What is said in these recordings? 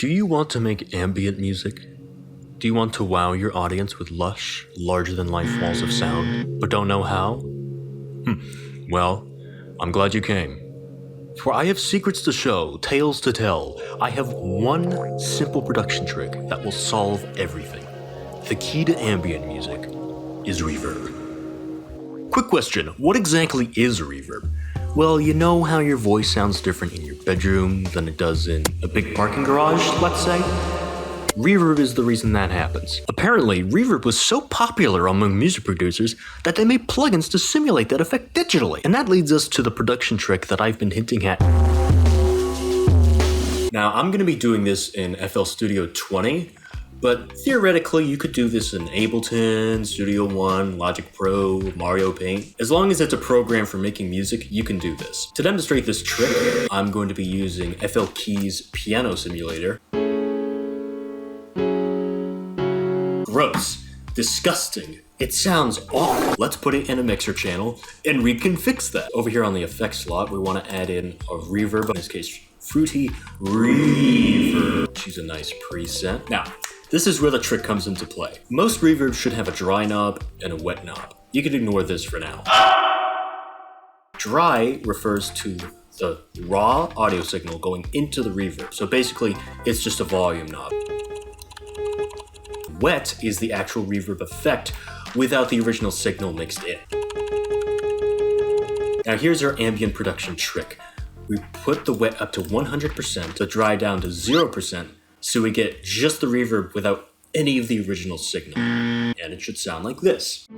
Do you want to make ambient music? Do you want to wow your audience with lush, larger-than-life walls of sound, but don't know how? Well, I'm glad you came. For I have secrets to show, tales to tell. I have one simple production trick that will solve everything. The key to ambient music is reverb. Quick question, what exactly is reverb? Well, you know how your voice sounds different in your bedroom than it does in a big parking garage, let's say? Reverb is the reason that happens. Apparently, reverb was so popular among music producers that they made plugins to simulate that effect digitally. And that leads us to the production trick that I've been hinting at. Now, I'm going to be doing this in FL Studio 20, but theoretically you could do this in Ableton, Studio One, Logic Pro, Mario Paint. As long as it's a program for making music, you can do this. To demonstrate this trick, I'm going to be using FL Keys Piano Simulator. Gross. Disgusting. It sounds awful. Let's put it in a mixer channel and we can fix that. Over here on the effects slot, we want to add in a reverb, in this case, Fruity Reverb. Choose a nice preset. Now, this is where the trick comes into play. Most reverbs should have a dry knob and a wet knob. You can ignore this for now. Dry refers to the raw audio signal going into the reverb. So basically, it's just a volume knob. Wet is the actual reverb effect without the original signal mixed in. Now here's our ambient production trick. We put the wet up to 100%, the dry down to 0%, so we get just the reverb without any of the original signal. And it should sound like this.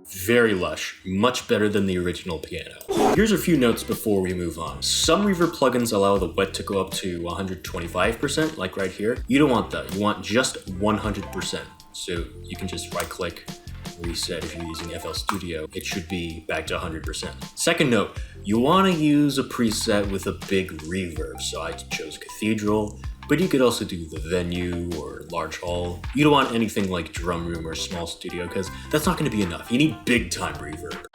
Very lush, much better than the original piano. Here's a few notes before we move on. Some reverb plugins allow the wet to go up to 125%, like right here. You don't want that, you want just 100%. So you can just right click, reset if you're using FL Studio. It should be back to 100%. Second note, you want to use a preset with a big reverb. So I chose Cathedral, but you could also do the Venue or Large Hall. You don't want anything like Drum Room or Small Studio because that's not going to be enough. You need big time reverb.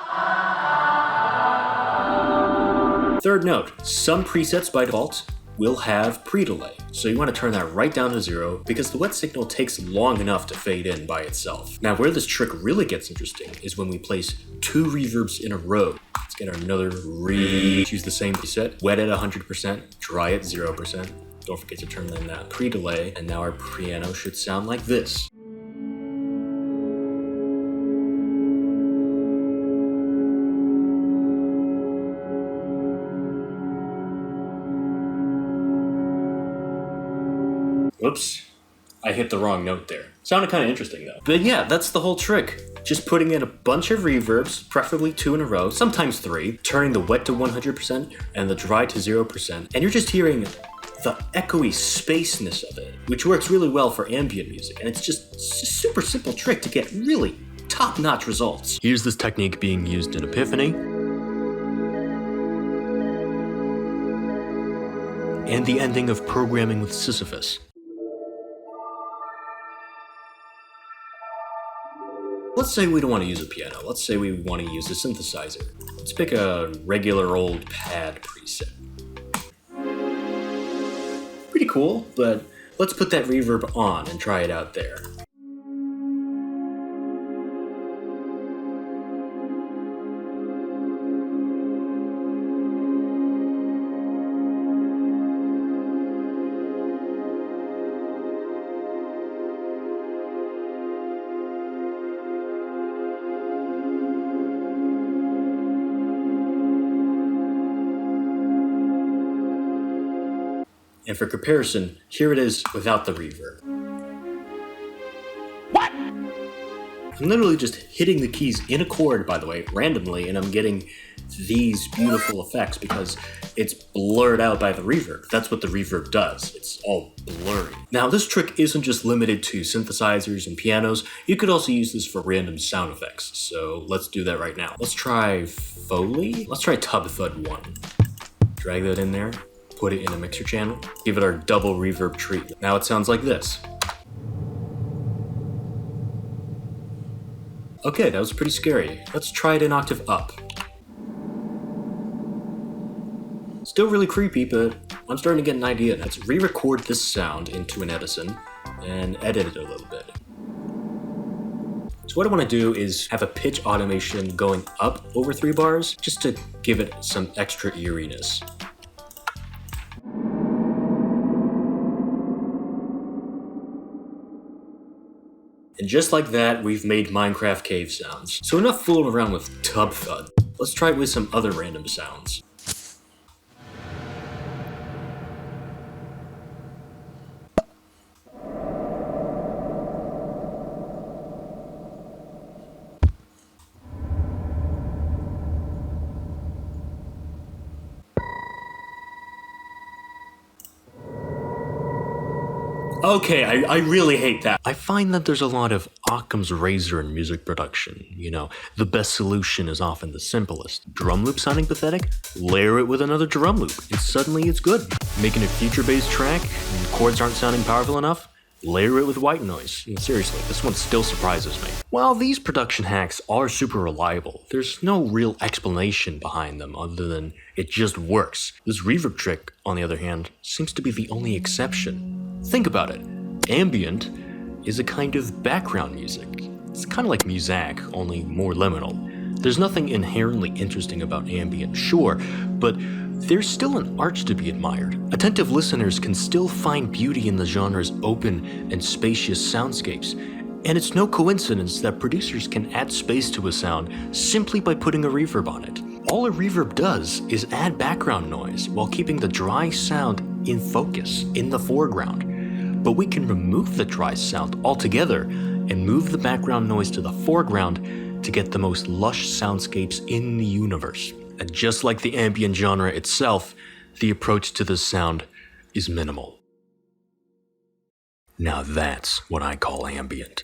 Third note, some presets by default will have pre-delay. So you want to turn that right down to 0 because the wet signal takes long enough to fade in by itself. Now where this trick really gets interesting is when we place 2 reverbs in a row. Let's get another choose the same preset, wet at 100%, dry at 0%. Don't forget to turn in that pre-delay, and now our piano should sound like this. Oops, I hit the wrong note there. Sounded kind of interesting though. But yeah, that's the whole trick. Just putting in a bunch of reverbs, preferably 2 in a row, sometimes 3, turning the wet to 100% and the dry to 0%, and you're just hearing the echoey spaceness of it, which works really well for ambient music, and it's just a super simple trick to get really top-notch results. Here's this technique being used in Epiphany, and the ending of Programming with Sisyphus. Let's say we don't want to use a piano. Let's say we want to use a synthesizer. Let's pick a regular old pad preset. Pretty cool, but let's put that reverb on and try it out there. And for comparison, here it is without the reverb. What? I'm literally just hitting the keys in a chord, by the way, randomly, and I'm getting these beautiful effects because it's blurred out by the reverb. That's what the reverb does. It's all blurry. Now, this trick isn't just limited to synthesizers and pianos. You could also use this for random sound effects. So let's do that right now. Let's try Foley. Let's try Tub Thud 1. Drag that in there. Put it in a mixer channel, give it our double reverb treatment. Now it sounds like this. Okay, that was pretty scary. Let's try it an octave up. Still really creepy, but I'm starting to get an idea. Let's re-record this sound into an Edison and edit it a little bit. So what I want to do is have a pitch automation going up over 3 bars, just to give it some extra eeriness. And just like that, we've made Minecraft cave sounds. So enough fooling around with tub thud. Let's try it with some other random sounds. Okay, I really hate that. I find that there's a lot of Occam's razor in music production. You know, the best solution is often the simplest. Drum loop sounding pathetic? Layer it with another drum loop, and suddenly it's good. Making a future-based track, and chords aren't sounding powerful enough? Layer it with white noise. And seriously, this one still surprises me. While these production hacks are super reliable, there's no real explanation behind them other than it just works. This reverb trick, on the other hand, seems to be the only exception. Think about it. Ambient is a kind of background music. It's kind of like Muzak, only more liminal. There's nothing inherently interesting about ambient, sure, but there's still an art to be admired. Attentive listeners can still find beauty in the genre's open and spacious soundscapes. And it's no coincidence that producers can add space to a sound simply by putting a reverb on it. All a reverb does is add background noise while keeping the dry sound in focus, in the foreground. But we can remove the dry sound altogether and move the background noise to the foreground to get the most lush soundscapes in the universe. And just like the ambient genre itself, the approach to this sound is minimal. Now that's what I call ambient.